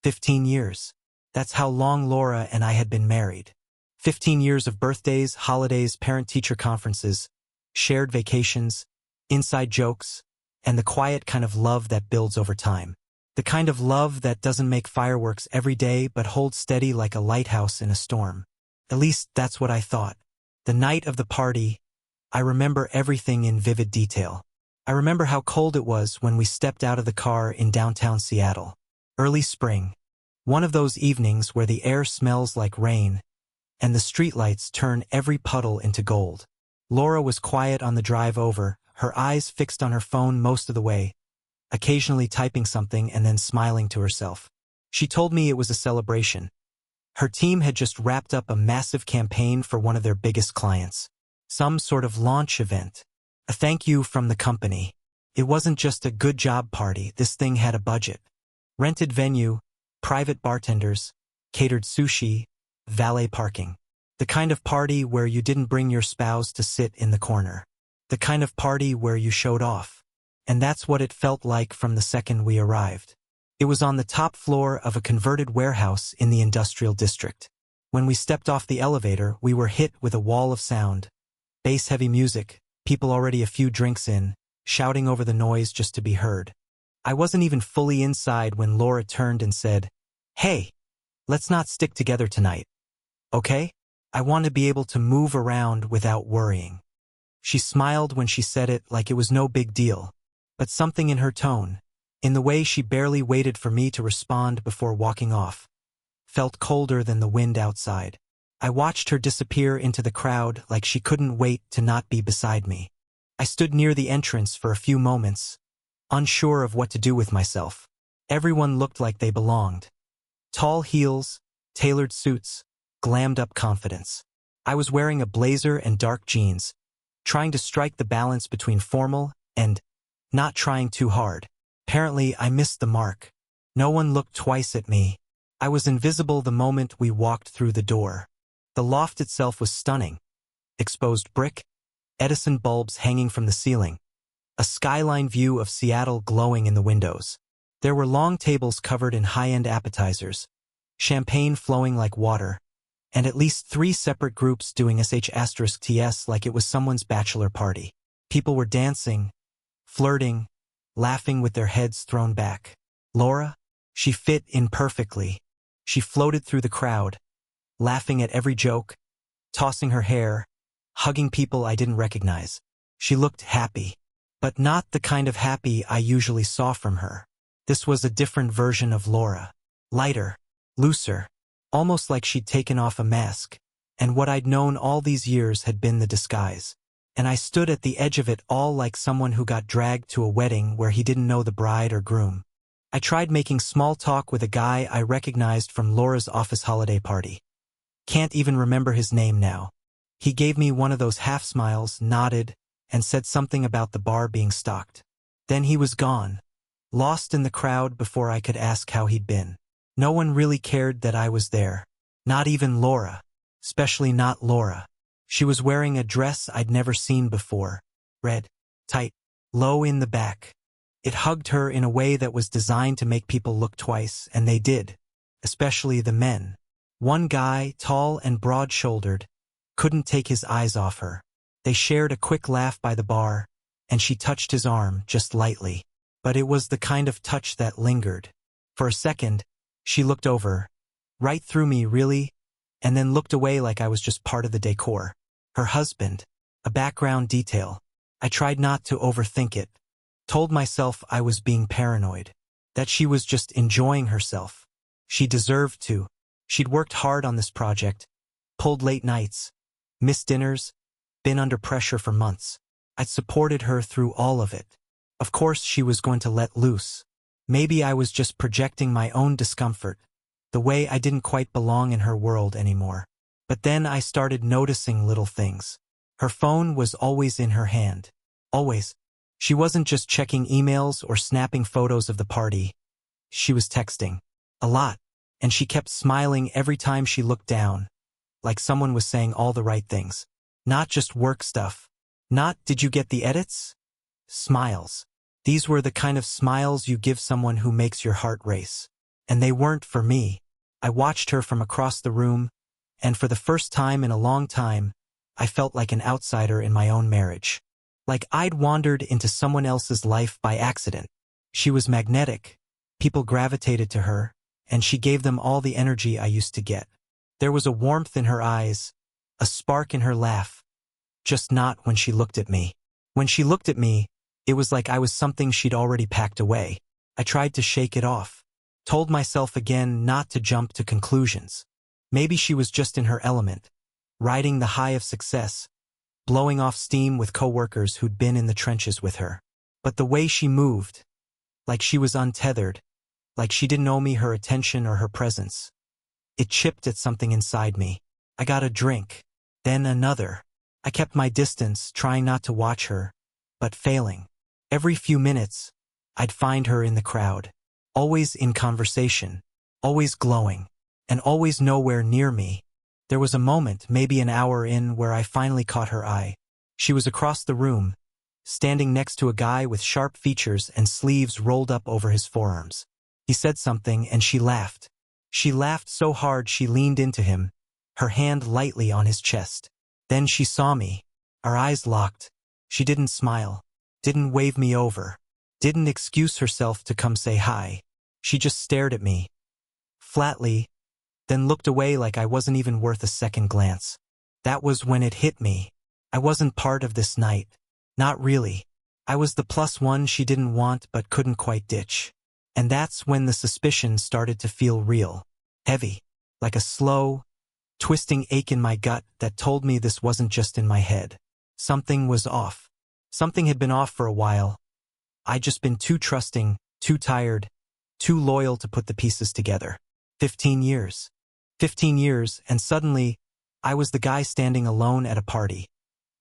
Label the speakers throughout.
Speaker 1: 15 years. That's how long Laura and I had been married. 15 years of birthdays, holidays, parent-teacher conferences, shared vacations, inside jokes, and the quiet kind of love that builds over time. The kind of love that doesn't make fireworks every day but holds steady like a lighthouse in a storm. At least that's what I thought. The night of the party, I remember everything in vivid detail. I remember how cold it was when we stepped out of the car in downtown Seattle. Early spring. One of those evenings where the air smells like rain and the streetlights turn every puddle into gold. Laura was quiet on the drive over, her eyes fixed on her phone most of the way, occasionally typing something and then smiling to herself. She told me it was a celebration. Her team had just wrapped up a massive campaign for one of their biggest clients. Some sort of launch event. A thank you from the company. It wasn't just a good job party, this thing had a budget. Rented venue, private bartenders, catered sushi, valet parking. The kind of party where you didn't bring your spouse to sit in the corner. The kind of party where you showed off. And that's what it felt like from the second we arrived. It was on the top floor of a converted warehouse in the industrial district. When we stepped off the elevator, we were hit with a wall of sound. Bass-heavy music, people already a few drinks in, shouting over the noise just to be heard. I wasn't even fully inside when Laura turned and said, "Hey, let's not stick together tonight. Okay? I want to be able to move around without worrying." She smiled when she said it like it was no big deal, but something in her tone, in the way she barely waited for me to respond before walking off, felt colder than the wind outside. I watched her disappear into the crowd like she couldn't wait to not be beside me. I stood near the entrance for a few moments, unsure of what to do with myself. Everyone looked like they belonged. Tall heels, tailored suits, glammed-up confidence. I was wearing a blazer and dark jeans, trying to strike the balance between formal and not trying too hard. Apparently, I missed the mark. No one looked twice at me. I was invisible the moment we walked through the door. The loft itself was stunning. Exposed brick, Edison bulbs hanging from the ceiling, a skyline view of Seattle glowing in the windows. There were long tables covered in high-end appetizers, champagne flowing like water, and at least 3 separate groups doing sh*ts like it was someone's bachelor party. People were dancing, flirting, laughing with their heads thrown back. Laura? She fit in perfectly. She floated through the crowd, laughing at every joke, tossing her hair, hugging people I didn't recognize. She looked happy, but not the kind of happy I usually saw from her. This was a different version of Laura. Lighter, looser, almost like she'd taken off a mask, and what I'd known all these years had been the disguise. And I stood at the edge of it all like someone who got dragged to a wedding where he didn't know the bride or groom. I tried making small talk with a guy I recognized from Laura's office holiday party. Can't even remember his name now. He gave me one of those half smiles, nodded, and said something about the bar being stocked. Then he was gone, lost in the crowd before I could ask how he'd been. No one really cared that I was there. Not even Laura. Especially not Laura. She was wearing a dress I'd never seen before. Red, tight, low in the back. It hugged her in a way that was designed to make people look twice, and they did. Especially the men. One guy, tall and broad-shouldered, couldn't take his eyes off her. They shared a quick laugh by the bar, and she touched his arm, just lightly. But it was the kind of touch that lingered. For a second, she looked over, right through me, really, and then looked away like I was just part of the decor. Her husband, a background detail. I tried not to overthink it. Told myself I was being paranoid. That she was just enjoying herself. She deserved to. She'd worked hard on this project, pulled late nights, missed dinners, been under pressure for months. I'd supported her through all of it. Of course she was going to let loose. Maybe I was just projecting my own discomfort, the way I didn't quite belong in her world anymore. But then I started noticing little things. Her phone was always in her hand. Always. She wasn't just checking emails or snapping photos of the party. She was texting. A lot. And she kept smiling every time she looked down, like someone was saying all the right things. Not just work stuff. Not, "Did you get the edits?" Smiles. These were the kind of smiles you give someone who makes your heart race. And they weren't for me. I watched her from across the room, and for the first time in a long time, I felt like an outsider in my own marriage. Like I'd wandered into someone else's life by accident. She was magnetic. People gravitated to her, and she gave them all the energy I used to get. There was a warmth in her eyes, a spark in her laugh, just not when she looked at me. When she looked at me, it was like I was something she'd already packed away. I tried to shake it off. Told myself again not to jump to conclusions. Maybe she was just in her element, riding the high of success, blowing off steam with coworkers who'd been in the trenches with her. But the way she moved, like she was untethered, like she didn't owe me her attention or her presence, it chipped at something inside me. I got a drink, then another. I kept my distance, trying not to watch her, but failing. Every few minutes, I'd find her in the crowd, always in conversation, always glowing, and always nowhere near me. There was a moment, maybe an hour in, where I finally caught her eye. She was across the room, standing next to a guy with sharp features and sleeves rolled up over his forearms. He said something, and she laughed. She laughed so hard she leaned into him, her hand lightly on his chest. Then she saw me. Our eyes locked. She didn't smile, didn't wave me over, didn't excuse herself to come say hi. She just stared at me, flatly, then looked away like I wasn't even worth a second glance. That was when it hit me. I wasn't part of this night. Not really. I was the plus one she didn't want but couldn't quite ditch. And that's when the suspicion started to feel real, heavy, like a slow, twisting ache in my gut that told me this wasn't just in my head. Something was off. Something had been off for a while. I'd just been too trusting, too tired, too loyal to put the pieces together. 15 years. 15 years, and suddenly, I was the guy standing alone at a party,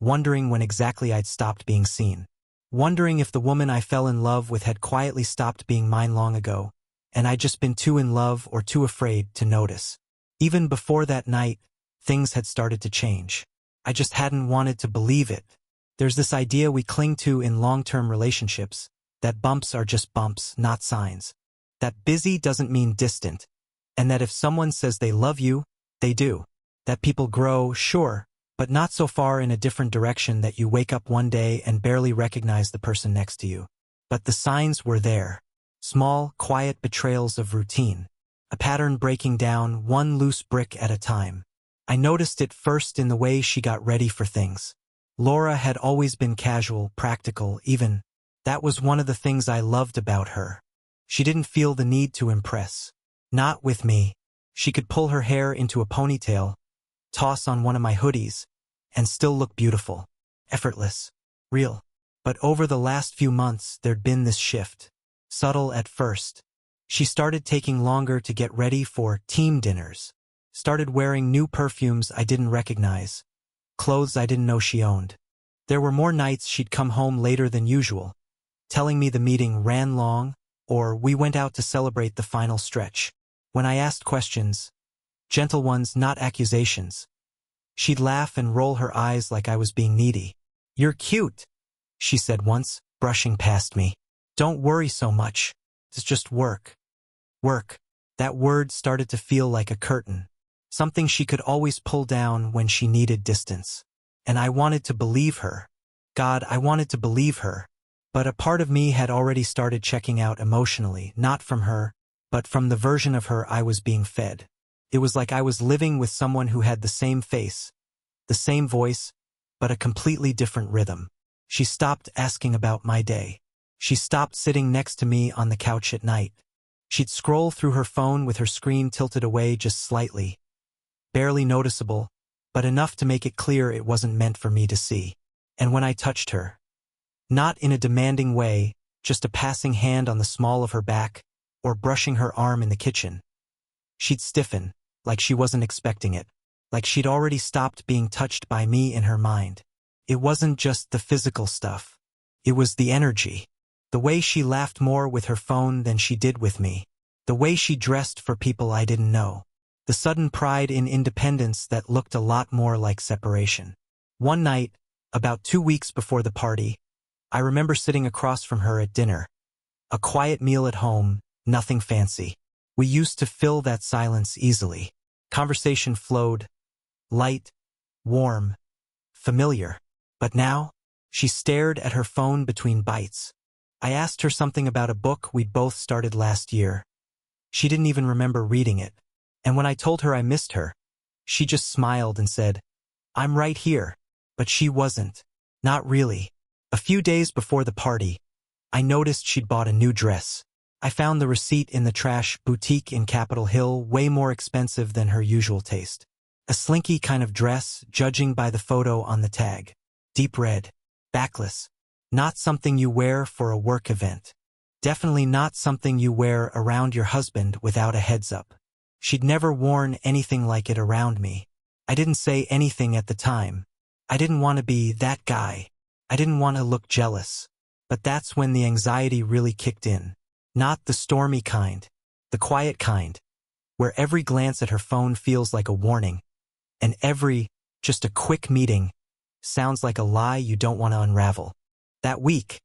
Speaker 1: wondering when exactly I'd stopped being seen. Wondering if the woman I fell in love with had quietly stopped being mine long ago, and I'd just been too in love or too afraid to notice. Even before that night, things had started to change. I just hadn't wanted to believe it. There's this idea we cling to in long-term relationships, that bumps are just bumps, not signs. That busy doesn't mean distant, and that if someone says they love you, they do. That people grow, sure, but not so far in a different direction that you wake up one day and barely recognize the person next to you. But the signs were there. Small, quiet betrayals of routine. A pattern breaking down, one loose brick at a time. I noticed it first in the way she got ready for things. Laura had always been casual, practical, even. That was one of the things I loved about her. She didn't feel the need to impress. Not with me. She could pull her hair into a ponytail, toss on one of my hoodies, and still look beautiful. Effortless. Real. But over the last few months, there'd been this shift. Subtle at first. She started taking longer to get ready for team dinners. Started wearing new perfumes I didn't recognize. Clothes I didn't know she owned. There were more nights she'd come home later than usual, telling me the meeting ran long, or we went out to celebrate the final stretch. When I asked questions, gentle ones, not accusations, she'd laugh and roll her eyes like I was being needy. "You're cute," she said once, brushing past me. "Don't worry so much. It's just work." Work. That word started to feel like a curtain. Something she could always pull down when she needed distance. And I wanted to believe her. God, I wanted to believe her. But a part of me had already started checking out emotionally, not from her, but from the version of her I was being fed. It was like I was living with someone who had the same face, the same voice, but a completely different rhythm. She stopped asking about my day. She stopped sitting next to me on the couch at night. She'd scroll through her phone with her screen tilted away just slightly. Barely noticeable, but enough to make it clear it wasn't meant for me to see. And when I touched her, not in a demanding way, just a passing hand on the small of her back, or brushing her arm in the kitchen, she'd stiffen, like she wasn't expecting it, like she'd already stopped being touched by me in her mind. It wasn't just the physical stuff. It was the energy. The way she laughed more with her phone than she did with me. The way she dressed for people I didn't know. The sudden pride in independence that looked a lot more like separation. One night, about 2 weeks before the party, I remember sitting across from her at dinner. A quiet meal at home, nothing fancy. We used to fill that silence easily. Conversation flowed, light, warm, familiar. But now, she stared at her phone between bites. I asked her something about a book we'd both started last year. She didn't even remember reading it. And when I told her I missed her, she just smiled and said, "I'm right here." But she wasn't. Not really. A few days before the party, I noticed she'd bought a new dress. I found the receipt in the trash boutique in Capitol Hill, way more expensive than her usual taste. A slinky kind of dress, judging by the photo on the tag. Deep red. Backless. Not something you wear for a work event. Definitely not something you wear around your husband without a heads up. She'd never worn anything like it around me. I didn't say anything at the time. I didn't want to be that guy. I didn't want to look jealous. But that's when the anxiety really kicked in. Not the stormy kind. The quiet kind. Where every glance at her phone feels like a warning. And every, just a quick meeting, sounds like a lie you don't want to unravel. That week,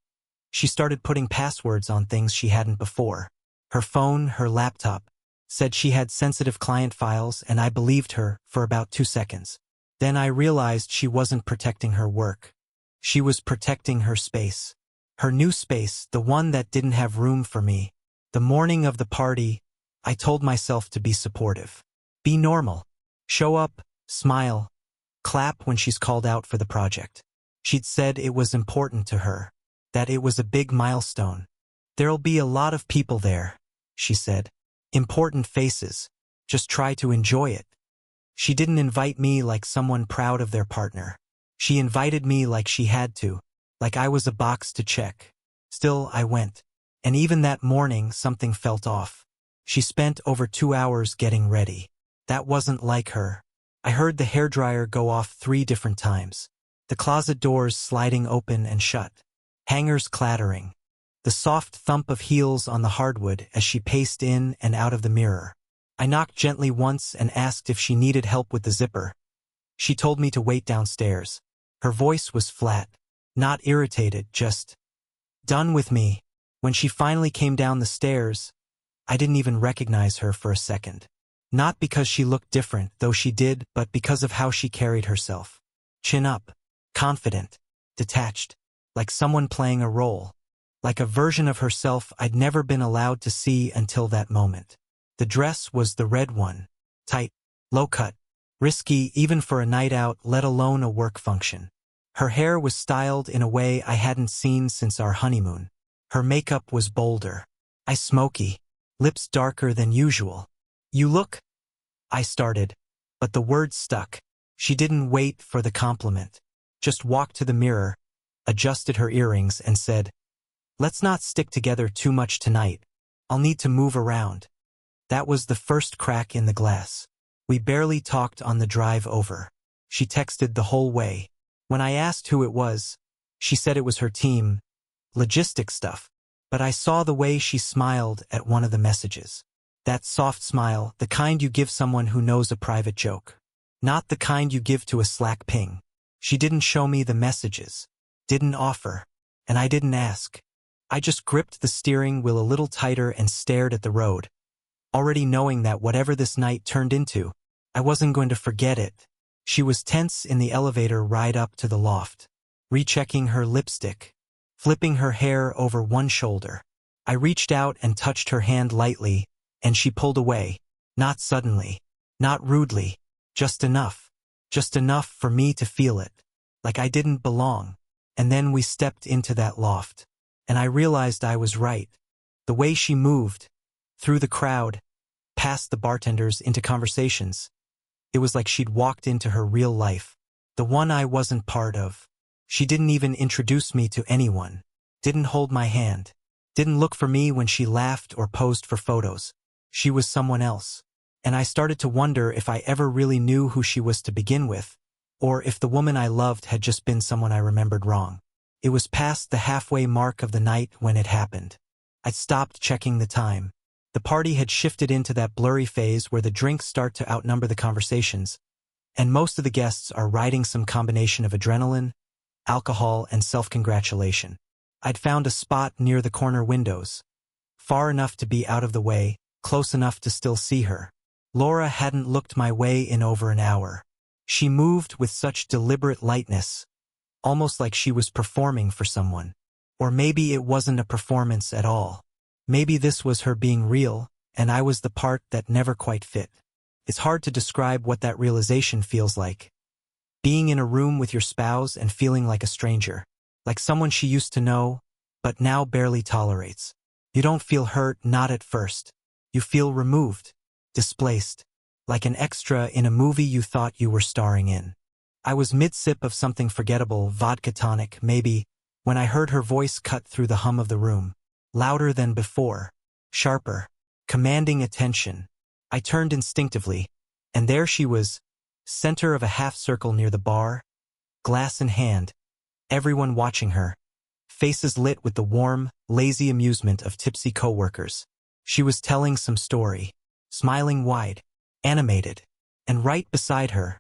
Speaker 1: she started putting passwords on things she hadn't before. Her phone, her laptop, said she had sensitive client files, and I believed her for about 2 seconds. Then I realized she wasn't protecting her work. She was protecting her space. Her new space, the one that didn't have room for me. The morning of the party, I told myself to be supportive. Be normal. Show up, smile, clap when she's called out for the project. She'd said it was important to her, that it was a big milestone. There'll be a lot of people there, she said. Important faces. Just try to enjoy it. She didn't invite me like someone proud of their partner. She invited me like she had to, like I was a box to check. Still, I went. And even that morning, something felt off. She spent over 2 hours getting ready. That wasn't like her. I heard the hairdryer go off 3 different times. The closet doors sliding open and shut. Hangers clattering. The soft thump of heels on the hardwood as she paced in and out of the mirror. I knocked gently once and asked if she needed help with the zipper. She told me to wait downstairs. Her voice was flat. Not irritated, just done with me. When she finally came down the stairs, I didn't even recognize her for a second. Not because she looked different, though she did, but because of how she carried herself. Chin up. Confident. Detached. Like someone playing a role. Like a version of herself I'd never been allowed to see until that moment. The dress was the red one. Tight. Low-cut. Risky even for a night out, let alone a work function. Her hair was styled in a way I hadn't seen since our honeymoon. Her makeup was bolder. Smoky. Lips darker than usual. "You look," I started, but the words stuck. She didn't wait for the compliment. Just walked to the mirror, adjusted her earrings, and said, "Let's not stick together too much tonight. I'll need to move around." That was the first crack in the glass. We barely talked on the drive over. She texted the whole way. When I asked who it was, she said it was her team, logistic stuff. But I saw the way she smiled at one of the messages. That soft smile, the kind you give someone who knows a private joke. Not the kind you give to a Slack ping. She didn't show me the messages. Didn't offer. And I didn't ask. I just gripped the steering wheel a little tighter and stared at the road. Already knowing that whatever this night turned into, I wasn't going to forget it. She was tense in the elevator ride up to the loft. Rechecking her lipstick. Flipping her hair over one shoulder. I reached out and touched her hand lightly, and she pulled away. Not suddenly. Not rudely. Just enough. Just enough for me to feel it. Like I didn't belong. And then we stepped into that loft. And I realized I was right. The way she moved. Through the crowd. Past the bartenders into conversations. It was like she'd walked into her real life. The one I wasn't part of. She didn't even introduce me to anyone. Didn't hold my hand. Didn't look for me when she laughed or posed for photos. She was someone else. And I started to wonder if I ever really knew who she was to begin with, or if the woman I loved had just been someone I remembered wrong. It was past the halfway mark of the night when it happened. I'd stopped checking the time. The party had shifted into that blurry phase where the drinks start to outnumber the conversations, and most of the guests are riding some combination of adrenaline, alcohol, and self-congratulation. I'd found a spot near the corner windows, far enough to be out of the way, close enough to still see her. Laura hadn't looked my way in over an hour. She moved with such deliberate lightness, almost like she was performing for someone. Or maybe it wasn't a performance at all. Maybe this was her being real, and I was the part that never quite fit. It's hard to describe what that realization feels like. Being in a room with your spouse and feeling like a stranger. Like someone she used to know, but now barely tolerates. You don't feel hurt, not at first. You feel removed, displaced, like an extra in a movie you thought you were starring in. I was mid-sip of something forgettable, vodka tonic, maybe, when I heard her voice cut through the hum of the room. Louder than before, sharper, commanding attention. I turned instinctively, and there she was, center of a half-circle near the bar, glass in hand, everyone watching her, faces lit with the warm, lazy amusement of tipsy coworkers. She was telling some story, smiling wide, animated, and right beside her,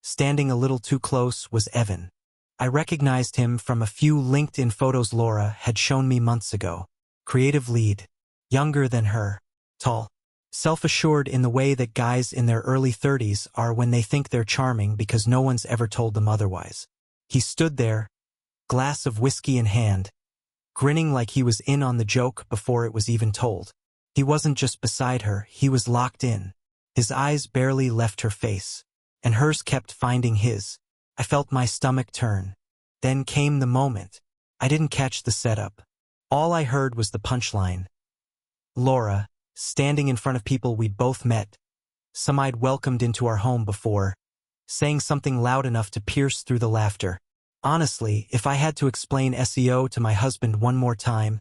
Speaker 1: standing a little too close, was Evan. I recognized him from a few LinkedIn photos Laura had shown me months ago. Creative lead, younger than her, tall, self-assured in the way that guys in their early 30s are when they think they're charming because no one's ever told them otherwise. He stood there, glass of whiskey in hand, grinning like he was in on the joke before it was even told. He wasn't just beside her, he was locked in. His eyes barely left her face, and hers kept finding his. I felt my stomach turn. Then came the moment. I didn't catch the setup. All I heard was the punchline. Laura, standing in front of people we'd both met, some I'd welcomed into our home before, saying something loud enough to pierce through the laughter. Honestly, if I had to explain SEO to my husband one more time,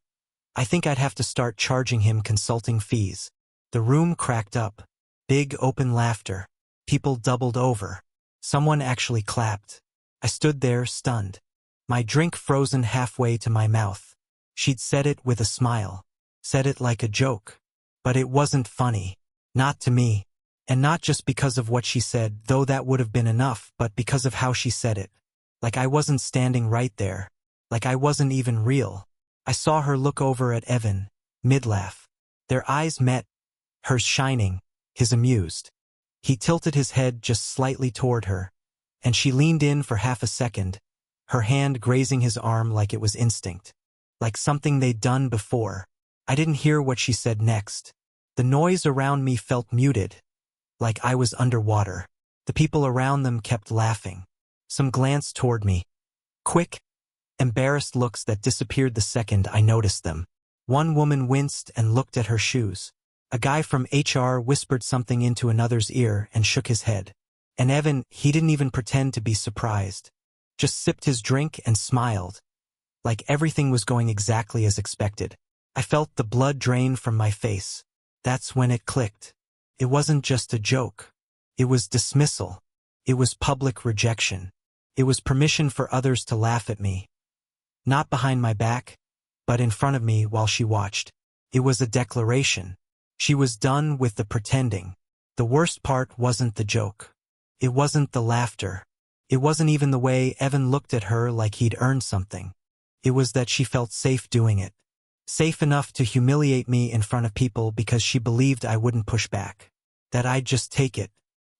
Speaker 1: I think I'd have to start charging him consulting fees. The room cracked up. Big open laughter. People doubled over. Someone actually clapped. I stood there, stunned. My drink frozen halfway to my mouth. She'd said it with a smile. Said it like a joke. But it wasn't funny. Not to me. And not just because of what she said, though that would have been enough, but because of how she said it. Like I wasn't standing right there. Like I wasn't even real. I saw her look over at Evan, mid-laugh. Their eyes met, hers shining, his amused. He tilted his head just slightly toward her, and she leaned in for half a second, her hand grazing his arm like it was instinct. Like something they'd done before. I didn't hear what she said next. The noise around me felt muted, like I was underwater. The people around them kept laughing. Some glanced toward me. Quick, embarrassed looks that disappeared the second I noticed them. One woman winced and looked at her shoes. A guy from HR whispered something into another's ear and shook his head. And Evan, he didn't even pretend to be surprised. Just sipped his drink and smiled. Like everything was going exactly as expected. I felt the blood drain from my face. That's when it clicked. It wasn't just a joke. It was dismissal. It was public rejection. It was permission for others to laugh at me. Not behind my back, but in front of me while she watched. It was a declaration. She was done with the pretending. The worst part wasn't the joke. It wasn't the laughter. It wasn't even the way Evan looked at her like he'd earned something. It was that she felt safe doing it. Safe enough to humiliate me in front of people because she believed I wouldn't push back. That I'd just take it.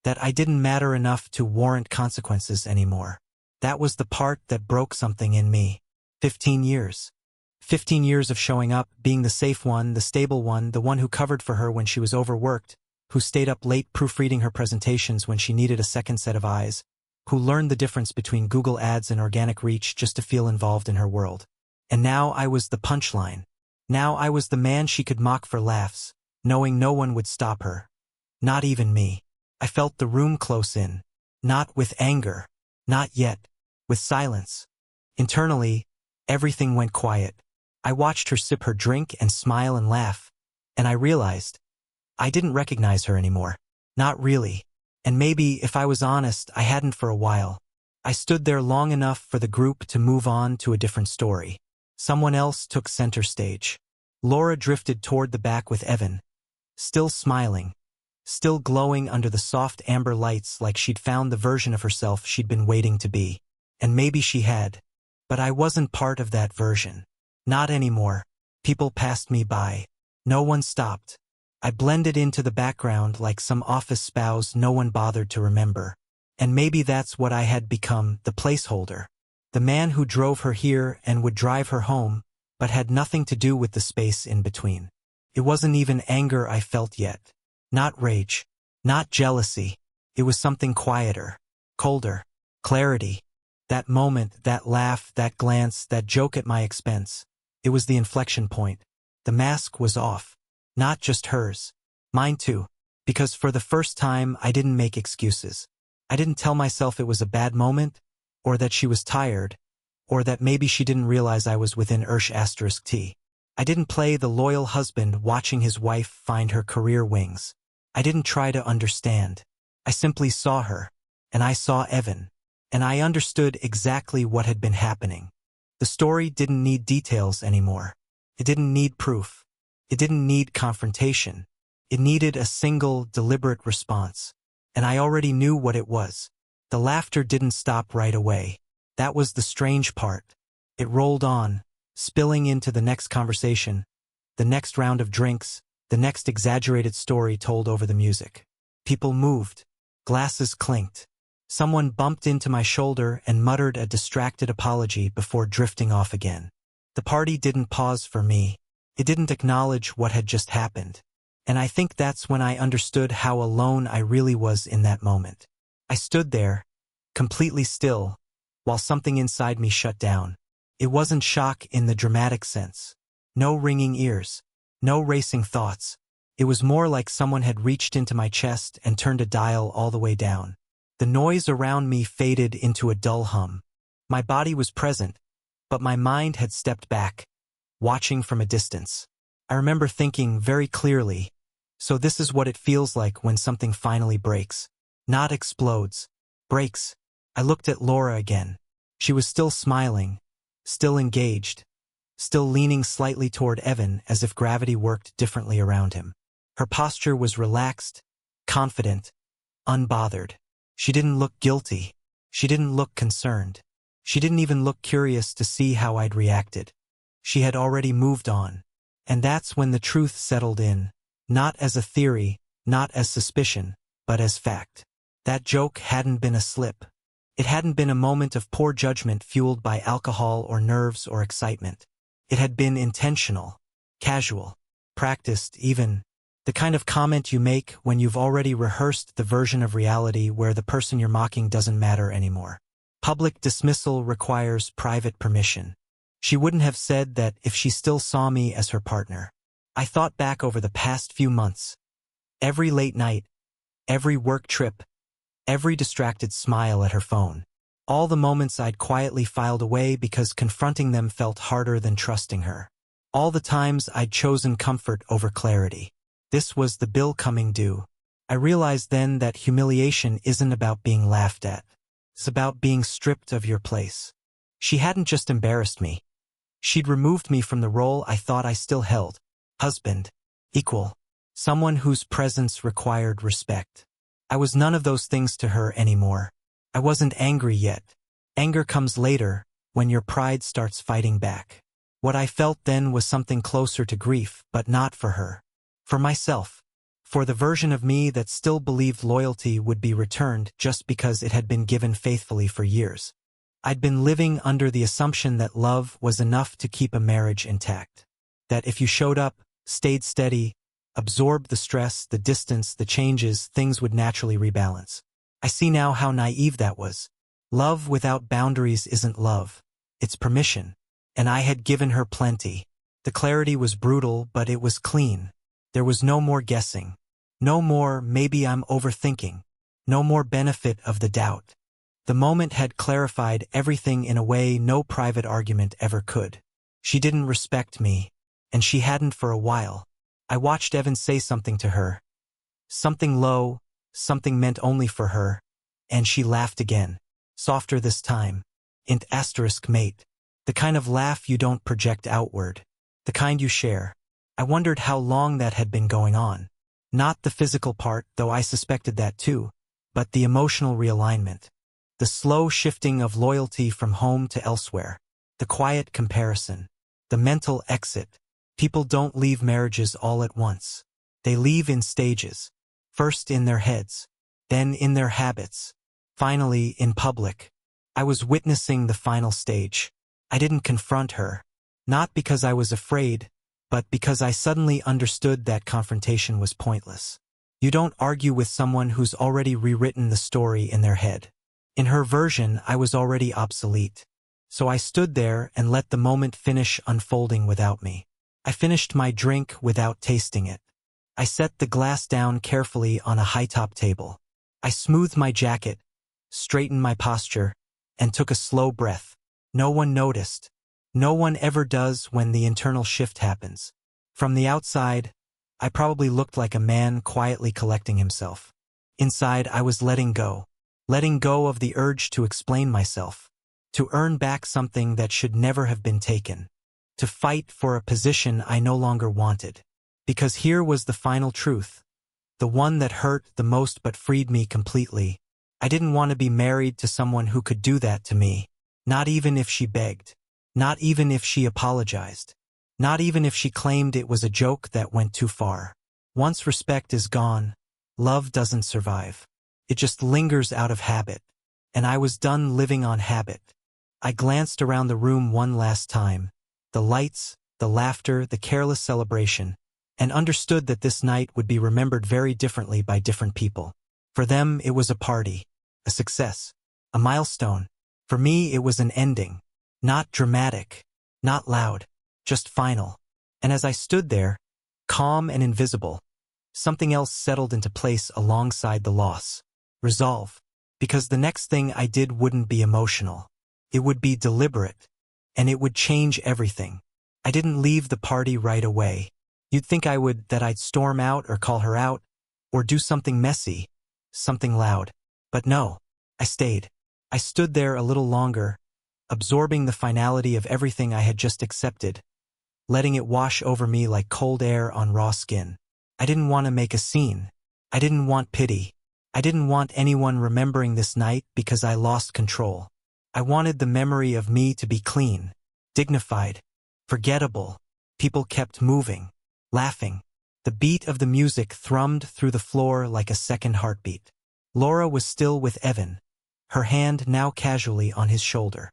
Speaker 1: That I didn't matter enough to warrant consequences anymore. That was the part that broke something in me. 15 years. 15 years of showing up, being the safe one, the stable one, the one who covered for her when she was overworked, who stayed up late proofreading her presentations when she needed a second set of eyes, who learned the difference between Google Ads and organic reach just to feel involved in her world. And now I was the punchline. Now I was the man she could mock for laughs, knowing no one would stop her. Not even me. I felt the room close in. Not with anger. Not yet. With silence. Internally, everything went quiet. I watched her sip her drink and smile and laugh, and I realized I didn't recognize her anymore. Not really. And maybe, if I was honest, I hadn't for a while. I stood there long enough for the group to move on to a different story. Someone else took center stage. Laura drifted toward the back with Evan, still smiling, still glowing under the soft amber lights like she'd found the version of herself she'd been waiting to be. And maybe she had. But I wasn't part of that version. Not anymore. People passed me by. No one stopped. I blended into the background like some office spouse no one bothered to remember. And maybe that's what I had become, the placeholder. The man who drove her here and would drive her home, but had nothing to do with the space in between. It wasn't even anger I felt yet. Not rage. Not jealousy. It was something quieter. Colder. Clarity. That moment, that laugh, that glance, that joke at my expense. It was the inflection point. The mask was off. Not just hers. Mine too. Because for the first time I didn't make excuses. I didn't tell myself it was a bad moment, or that she was tired, or that maybe she didn't realize I was within *T. I didn't play the loyal husband watching his wife find her career wings. I didn't try to understand. I simply saw her, and I saw Evan, and I understood exactly what had been happening. The story didn't need details anymore. It didn't need proof. It didn't need confrontation. It needed a single, deliberate response. And I already knew what it was. The laughter didn't stop right away. That was the strange part. It rolled on, spilling into the next conversation, the next round of drinks, the next exaggerated story told over the music. People moved. Glasses clinked. Someone bumped into my shoulder and muttered a distracted apology before drifting off again. The party didn't pause for me. It didn't acknowledge what had just happened. And I think that's when I understood how alone I really was in that moment. I stood there, completely still, while something inside me shut down. It wasn't shock in the dramatic sense. No ringing ears. No racing thoughts. It was more like someone had reached into my chest and turned a dial all the way down. The noise around me faded into a dull hum. My body was present, but my mind had stepped back, watching from a distance. I remember thinking very clearly, so this is what it feels like when something finally breaks. Not explodes. Breaks. I looked at Laura again. She was still smiling, still engaged, still leaning slightly toward Evan as if gravity worked differently around him. Her posture was relaxed, confident, unbothered. She didn't look guilty. She didn't look concerned. She didn't even look curious to see how I'd reacted. She had already moved on. And that's when the truth settled in, not as a theory, not as suspicion, but as fact. That joke hadn't been a slip. It hadn't been a moment of poor judgment fueled by alcohol or nerves or excitement. It had been intentional, casual, practiced even, the kind of comment you make when you've already rehearsed the version of reality where the person you're mocking doesn't matter anymore. Public dismissal requires private permission. She wouldn't have said that if she still saw me as her partner. I thought back over the past few months. Every late night, every work trip, every distracted smile at her phone. All the moments I'd quietly filed away because confronting them felt harder than trusting her. All the times I'd chosen comfort over clarity. This was the bill coming due. I realized then that humiliation isn't about being laughed at. It's about being stripped of your place. She hadn't just embarrassed me. She'd removed me from the role I thought I still held. Husband. Equal. Someone whose presence required respect. I was none of those things to her anymore. I wasn't angry yet. Anger comes later, when your pride starts fighting back. What I felt then was something closer to grief, but not for her. For myself. For the version of me that still believed loyalty would be returned just because it had been given faithfully for years. I'd been living under the assumption that love was enough to keep a marriage intact. That if you showed up, stayed steady, absorbed the stress, the distance, the changes, things would naturally rebalance. I see now how naive that was. Love without boundaries isn't love. It's permission. And I had given her plenty. The clarity was brutal, but it was clean. There was no more guessing. No more, maybe I'm overthinking. No more benefit of the doubt. The moment had clarified everything in a way no private argument ever could. She didn't respect me, and she hadn't for a while. I watched Evan say something to her. Something low, something meant only for her, and she laughed again. Softer this time. Mate. The kind of laugh you don't project outward. The kind you share. I wondered how long that had been going on. Not the physical part, though I suspected that too, but the emotional realignment. The slow shifting of loyalty from home to elsewhere. The quiet comparison. The mental exit. People don't leave marriages all at once. They leave in stages. First in their heads, then in their habits, finally in public. I was witnessing the final stage. I didn't confront her. Not because I was afraid, but because I suddenly understood that confrontation was pointless. You don't argue with someone who's already rewritten the story in their head. In her version, I was already obsolete. So I stood there and let the moment finish unfolding without me. I finished my drink without tasting it. I set the glass down carefully on a high-top table. I smoothed my jacket, straightened my posture, and took a slow breath. No one noticed. No one ever does when the internal shift happens. From the outside, I probably looked like a man quietly collecting himself. Inside, I was letting go of the urge to explain myself, to earn back something that should never have been taken, to fight for a position I no longer wanted. Because here was the final truth, the one that hurt the most but freed me completely. I didn't want to be married to someone who could do that to me, not even if she begged, not even if she apologized, not even if she claimed it was a joke that went too far. Once respect is gone, love doesn't survive. It just lingers out of habit, and I was done living on habit. I glanced around the room one last time, the lights, the laughter, the careless celebration, and understood that this night would be remembered very differently by different people. For them, it was a party, a success, a milestone. For me, it was an ending, not dramatic, not loud, just final. And as I stood there, calm and invisible, something else settled into place alongside the loss. Resolve. Because the next thing I did wouldn't be emotional. It would be deliberate, and it would change everything. I didn't leave the party right away. You'd think that I'd storm out or call her out, or do something messy, something loud. But no, I stayed. I stood there a little longer, absorbing the finality of everything I had just accepted, letting it wash over me like cold air on raw skin. I didn't want to make a scene. I didn't want pity. I didn't want anyone remembering this night because I lost control. I wanted the memory of me to be clean, dignified, forgettable. People kept moving, laughing. The beat of the music thrummed through the floor like a second heartbeat. Laura was still with Evan, her hand now casually on his shoulder.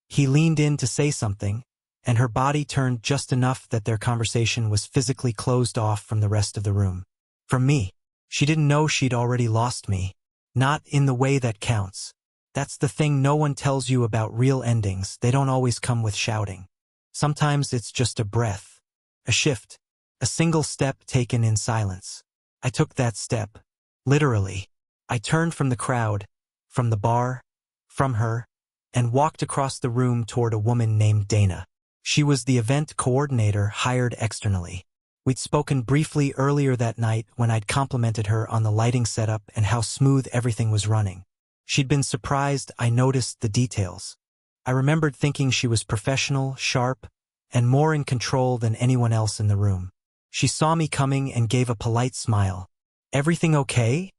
Speaker 1: He leaned in to say something, and her body turned just enough that their conversation was physically closed off from the rest of the room. From me. She didn't know she'd already lost me. Not in the way that counts. That's the thing no one tells you about real endings. They don't always come with shouting. Sometimes it's just a breath, a shift, a single step taken in silence. I took that step. Literally. I turned from the crowd, from the bar, from her, and walked across the room toward a woman named Dana. She was the event coordinator hired externally. We'd spoken briefly earlier that night when I'd complimented her on the lighting setup and how smooth everything was running. She'd been surprised I noticed the details. I remembered thinking she was professional, sharp, and more in control than anyone else in the room. She saw me coming and gave a polite smile. "Everything okay?"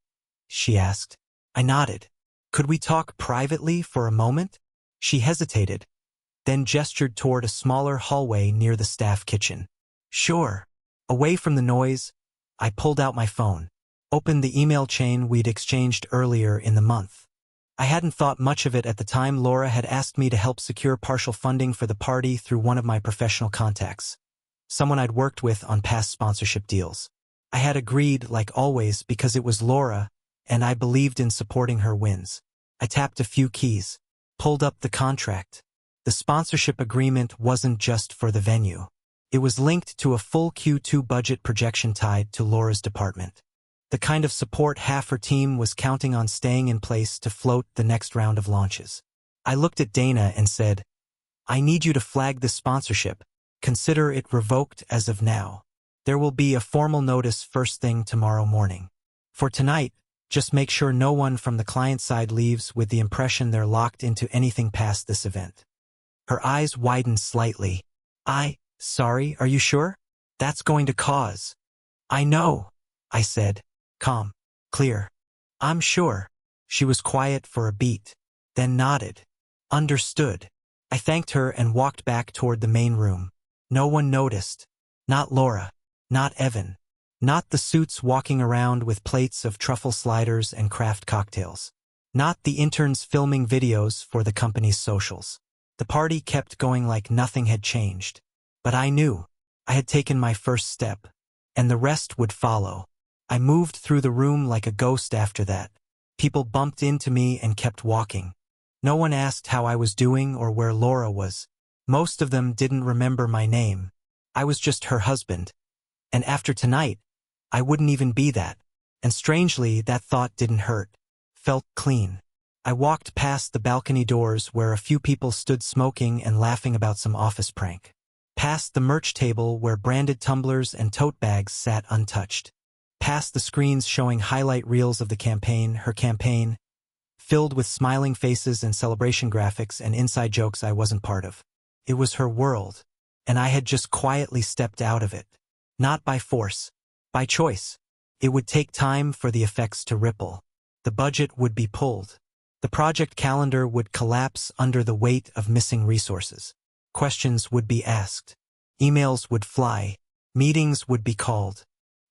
Speaker 1: she asked. I nodded. "Could we talk privately for a moment?" She hesitated, then gestured toward a smaller hallway near the staff kitchen. "Sure." Away from the noise, I pulled out my phone, opened the email chain we'd exchanged earlier in the month. I hadn't thought much of it at the time. Laura had asked me to help secure partial funding for the party through one of my professional contacts, someone I'd worked with on past sponsorship deals. I had agreed, like always, because it was Laura, and I believed in supporting her wins. I tapped a few keys, pulled up the contract. The sponsorship agreement wasn't just for the venue. It was linked to a full Q2 budget projection tied to Laura's department. The kind of support half her team was counting on staying in place to float the next round of launches. I looked at Dana and said, "I need you to flag this sponsorship. Consider it revoked as of now. There will be a formal notice first thing tomorrow morning. For tonight, just make sure no one from the client side leaves with the impression they're locked into anything past this event." Her eyes widened slightly. Sorry, are you sure? That's going to cause. I know, I said, calm, clear. I'm sure. She was quiet for a beat, then nodded. Understood. I thanked her and walked back toward the main room. No one noticed. Not Laura. Not Evan. Not the suits walking around with plates of truffle sliders and craft cocktails. Not the interns filming videos for the company's socials. The party kept going like nothing had changed. But I knew. I had taken my first step. And the rest would follow. I moved through the room like a ghost after that. People bumped into me and kept walking. No one asked how I was doing or where Laura was. Most of them didn't remember my name. I was just her husband. And after tonight, I wouldn't even be that. And strangely, that thought didn't hurt. Felt clean. I walked past the balcony doors where a few people stood smoking and laughing about some office prank. Past the merch table where branded tumblers and tote bags sat untouched. Past the screens showing highlight reels of the campaign, her campaign, filled with smiling faces and celebration graphics and inside jokes I wasn't part of. It was her world, and I had just quietly stepped out of it. Not by force, by choice. It would take time for the effects to ripple. The budget would be pulled. The project calendar would collapse under the weight of missing resources. Questions would be asked. Emails would fly. Meetings would be called.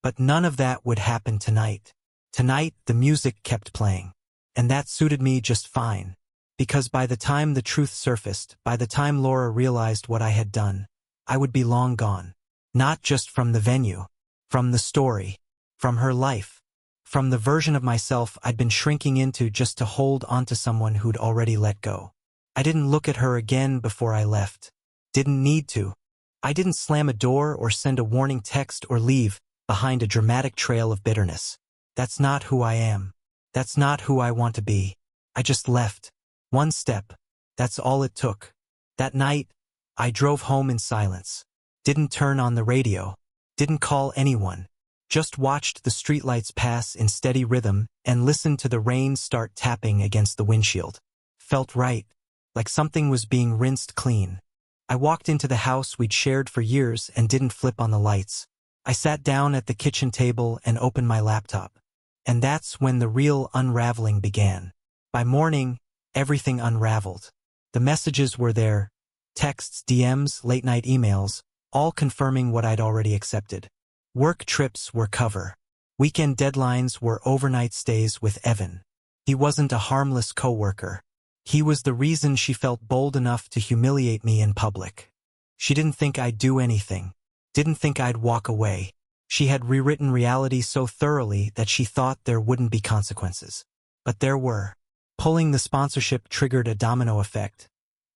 Speaker 1: But none of that would happen tonight. Tonight, the music kept playing. And that suited me just fine. Because by the time the truth surfaced, by the time Laura realized what I had done, I would be long gone. Not just from the venue. From the story. From her life. From the version of myself I'd been shrinking into just to hold onto someone who'd already let go. I didn't look at her again before I left. Didn't need to. I didn't slam a door or send a warning text or leave behind a dramatic trail of bitterness. That's not who I am. That's not who I want to be. I just left. One step. That's all it took. That night, I drove home in silence. Didn't turn on the radio. Didn't call anyone. Just watched the streetlights pass in steady rhythm and listened to the rain start tapping against the windshield. Felt right. Like something was being rinsed clean. I walked into the house we'd shared for years and didn't flip on the lights. I sat down at the kitchen table and opened my laptop. And that's when the real unraveling began. By morning, everything unraveled. The messages were there. Texts, DMs, late-night emails, all confirming what I'd already accepted. Work trips were cover. Weekend deadlines were overnight stays with Evan. He wasn't a harmless coworker. He was the reason she felt bold enough to humiliate me in public. She didn't think I'd do anything. Didn't think I'd walk away. She had rewritten reality so thoroughly that she thought there wouldn't be consequences. But there were. Pulling the sponsorship triggered a domino effect.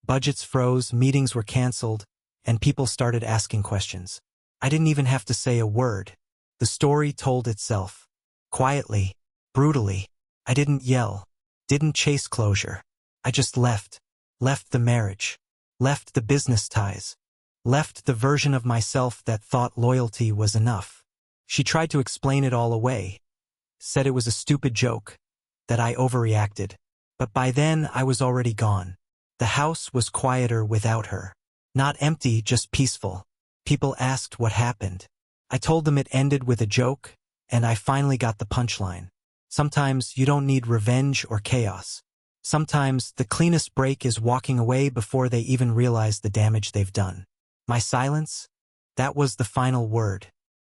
Speaker 1: Budgets froze, meetings were canceled, and people started asking questions. I didn't even have to say a word. The story told itself. Quietly, brutally. I didn't yell. Didn't chase closure. I just left. Left the marriage. Left the business ties. Left the version of myself that thought loyalty was enough. She tried to explain it all away. Said it was a stupid joke. That I overreacted. But by then I was already gone. The house was quieter without her. Not empty, just peaceful. People asked what happened. I told them it ended with a joke, and I finally got the punchline. Sometimes you don't need revenge or chaos. Sometimes the cleanest break is walking away before they even realize the damage they've done. My silence? That was the final word.